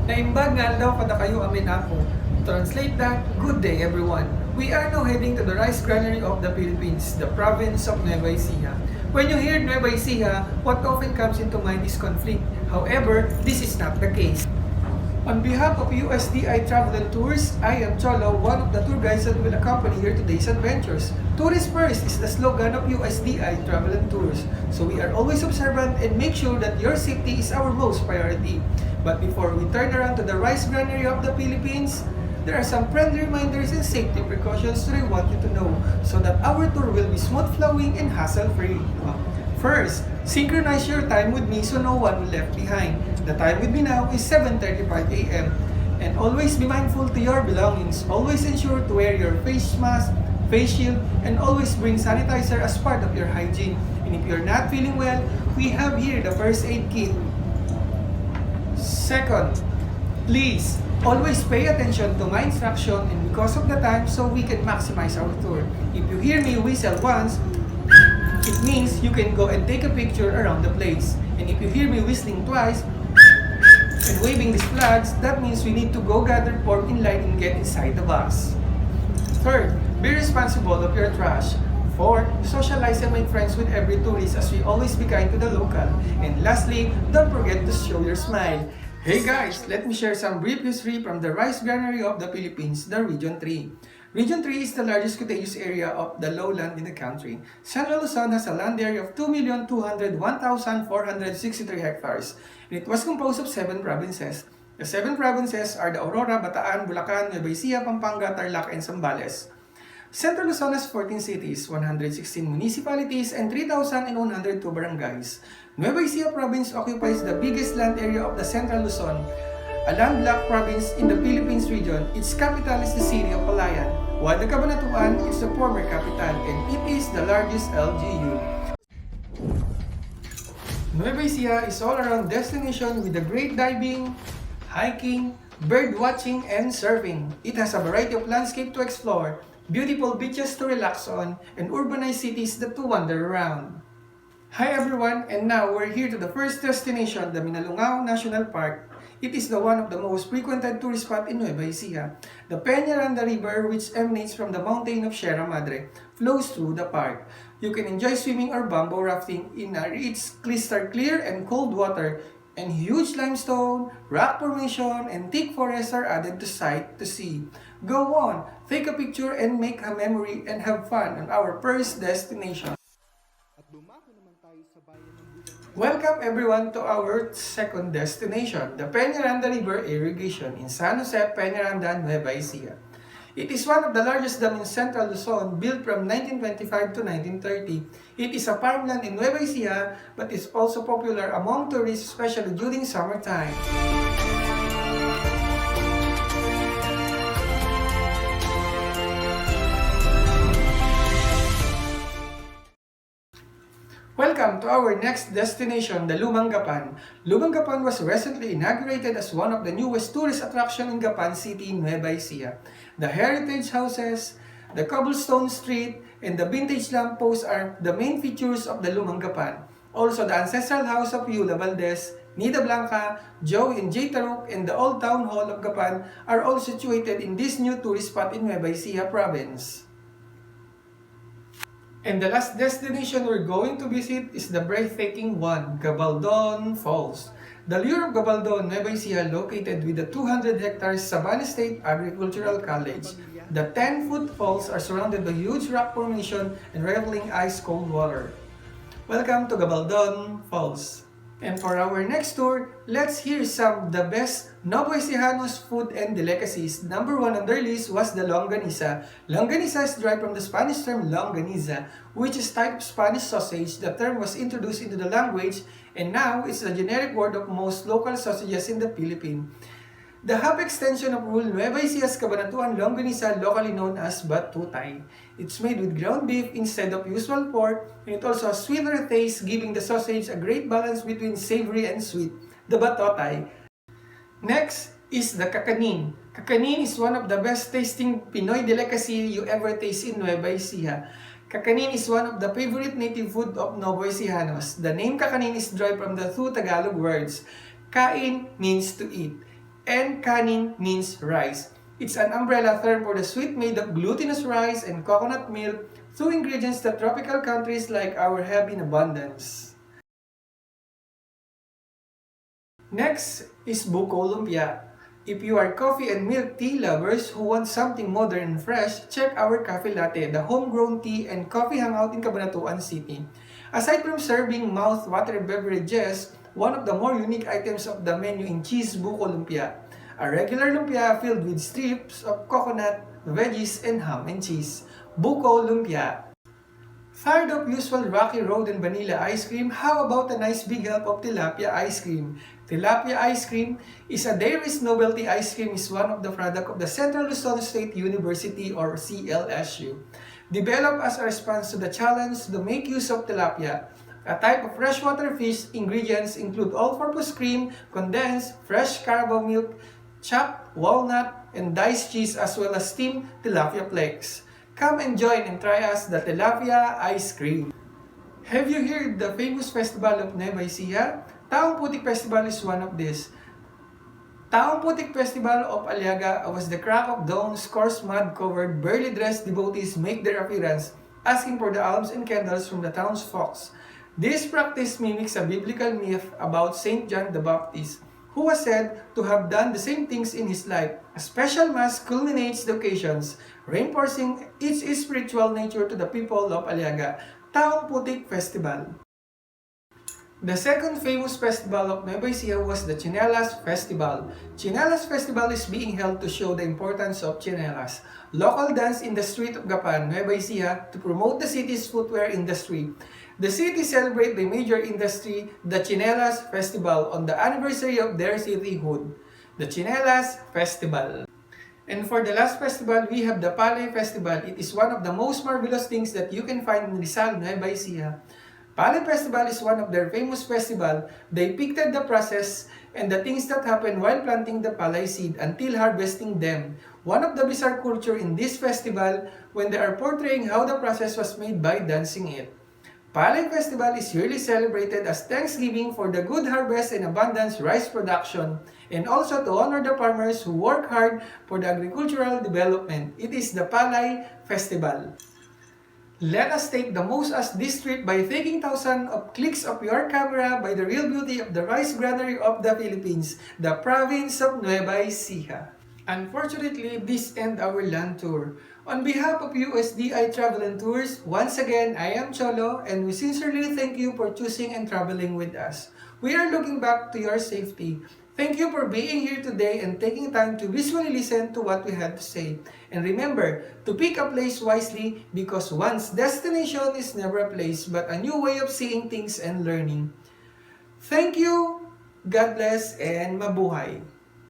Naimbag nga daw kada kayo amin ako. Translate that, good day everyone. We are now heading to the rice granary of the Philippines, the province of Nueva Ecija. When you hear Nueva Ecija, what often comes into mind is conflict. However, this is not the case. On behalf of USDI Travel and Tours, I am Cholo, one of the tour guides that will accompany your today's adventures. Tourist first is the slogan of USDI Travel and Tours, so we are always observant and make sure that your safety is our most priority. But before we turn around to the rice granary of the Philippines, there are some friendly reminders and safety precautions that I want you to know so that our tour will be smooth flowing and hassle-free. First, synchronize your time with me so no one will left behind. The time with me now is 7:35 a.m. And always be mindful to your belongings. Always ensure to wear your face mask, face shield, and always bring sanitizer as part of your hygiene. And if you're not feeling well, we have here the first aid kit. Second, please always pay attention to my instruction and because of the time so we can maximize our tour. If you hear me whistle once, it means you can go and take a picture around the place. And if you hear me whistling twice and waving these flags, that means we need to go gather form in line and get inside the bus. Third, be responsible of your trash. Fourth, socialize and make friends with every tourist as we always be kind to the local. And lastly, don't forget to show your smile. Hey guys, let me share some brief history from the rice granary of the Philippines, the Region 3. Region 3 is the largest contiguous area of the lowland in the country. Central Luzon has a land area of 2,201,463 hectares, and it was composed of 7 provinces. The 7 provinces are the Aurora, Bataan, Bulacan, Nueva Ecija, Pampanga, Tarlac, and Zambales. Central Luzon has 14 cities, 116 municipalities, and 3,102 barangays. Nueva Ecija province occupies the biggest land area of the Central Luzon, a landlocked province in the Philippines region. Its capital is the city of Palayan, while the Cabanatuan is the former capital and it is the largest LGU. Nueva Ecija is all-around destination with the great diving, hiking, bird watching, and surfing. It has a variety of landscape to explore, beautiful beaches to relax on, and urbanized cities that to wander around. Hi everyone, and now we're here to the first destination, the Minalungao National Park. It is the one of the most frequented tourist spot in Nueva Ecija. The Peñaranda River, which emanates from the mountain of Sierra Madre, flows through the park. You can enjoy swimming or bamboo rafting in its crystal clear and cold water, and huge limestone, rock formation, and thick forests are added to sight to see. Go on, take a picture and make a memory and have fun on our first destination. Welcome everyone to our second destination, the Peñaranda River Irrigation in San Jose, Peñaranda, Nueva Ecija. It is one of the largest dam in Central Luzon, built from 1925 to 1930. It is a farmland in Nueva Ecija, but is also popular among tourists, especially during summertime. Welcome to our next destination, the Lumang Gapan. Lumang Gapan was recently inaugurated as one of the newest tourist attractions in Gapan City, Nueva Ecija. The heritage houses, the cobblestone street, and the vintage lampposts are the main features of the Lumang Gapan. Also, the ancestral house of Yula Valdez, Nida Blanca, Joe and Jay Taruk, and the old town hall of Gapan are all situated in this new tourist spot in Nueva Ecija province. And the last destination we're going to visit is the breathtaking one, Gabaldon Falls. The lure of Gabaldon, Nueva Ecija, located with the 200 hectares Sabana State Agricultural College. The 10-foot falls are surrounded by huge rock formation and rippling ice-cold water. Welcome to Gabaldon Falls. And for our next tour, let's hear some of the best Nuevo Ecijanos food and delicacies. Number 1 on their list was the longanisa. Longanisa is derived from the Spanish term longaniza, which is type of Spanish sausage. The term was introduced into the language and now it's the generic word of most local sausages in the Philippines. The hub extension of rural Nueva Ecija's Cabanatuan longanisa, locally known as batutay. It's made with ground beef instead of usual pork, and it also has sweeter taste, giving the sausage a great balance between savory and sweet, the batotay. Next is the kakanin. Kakanin is one of the best tasting Pinoy delicacy you ever taste in Nueva Ecija. Kakanin is one of the favorite native food of Nuevo Ecijanos. The name kakanin is derived from the two Tagalog words. Kain means to eat, And kanin means rice. It's an umbrella term for the sweet made of glutinous rice and coconut milk, two ingredients that tropical countries like our have in abundance. Next is Buko Lumpia. If you are coffee and milk tea lovers who want something modern and fresh, check our Cafe Latte, the homegrown tea and coffee hangout in Cabanatuan City. Aside from serving mouth-watering beverages, one of the more unique items of the menu in Cheese Buko Lumpia. A regular lumpia filled with strips of coconut, veggies, and ham and cheese. Buko Lumpia. Tired of usual rocky road and vanilla ice cream? How about a nice big help of tilapia ice cream? Tilapia ice cream is a dairy's novelty ice cream is one of the product of the Central Luzon State University or CLSU. Developed as a response to the challenge to make use of tilapia, a type of freshwater fish. Ingredients include all-purpose cream, condensed, fresh carabao milk, chopped walnut, and diced cheese as well as steamed tilapia flakes. Come and join and try us the tilapia ice cream. Have you heard the famous festival of Nueva Ecija? Taong Putik Festival is one of these. Taong Putik Festival of Aliaga was the crack of dawn, coarse mud-covered, barely dressed devotees make their appearance, asking for the alms and candles from the town's folks. This practice mimics a biblical myth about Saint John the Baptist, who was said to have done the same things in his life. A special mass culminates the occasions, reinforcing its spiritual nature to the people of Aliaga. Taong Putik Festival. The second famous festival of Nueva Ecija was the Chinelas Festival. Chinelas Festival is being held to show the importance of chinelas, local dance in the street of Gapan, Nueva Ecija, to promote the city's footwear industry. The city celebrates the major industry, the Chinelas Festival, on the anniversary of their cityhood. The Chinelas Festival. And for the last festival, we have the Palay Festival. It is one of the most marvelous things that you can find in Rizal, Nueva Ecija. Palay Festival is one of their famous festival. They depicted the process and the things that happen while planting the palay seed until harvesting them. One of the bizarre culture in this festival when they are portraying how the process was made by dancing it. Palay Festival is yearly celebrated as Thanksgiving for the good harvest and abundance rice production, and also to honor the farmers who work hard for the agricultural development. It is the Palay Festival. Let us take the most as this trip by taking thousands of clicks of your camera by the real beauty of the rice granary of the Philippines, the province of Nueva Ecija. Unfortunately, this ends our land tour. On behalf of USDI Travel and Tours, once again, I am Cholo and we sincerely thank you for choosing and traveling with us. We are looking back to your safety. Thank you for being here today and taking time to visually listen to what we had to say. And remember to pick a place wisely because one's destination is never a place but a new way of seeing things and learning. Thank you, God bless, and mabuhay!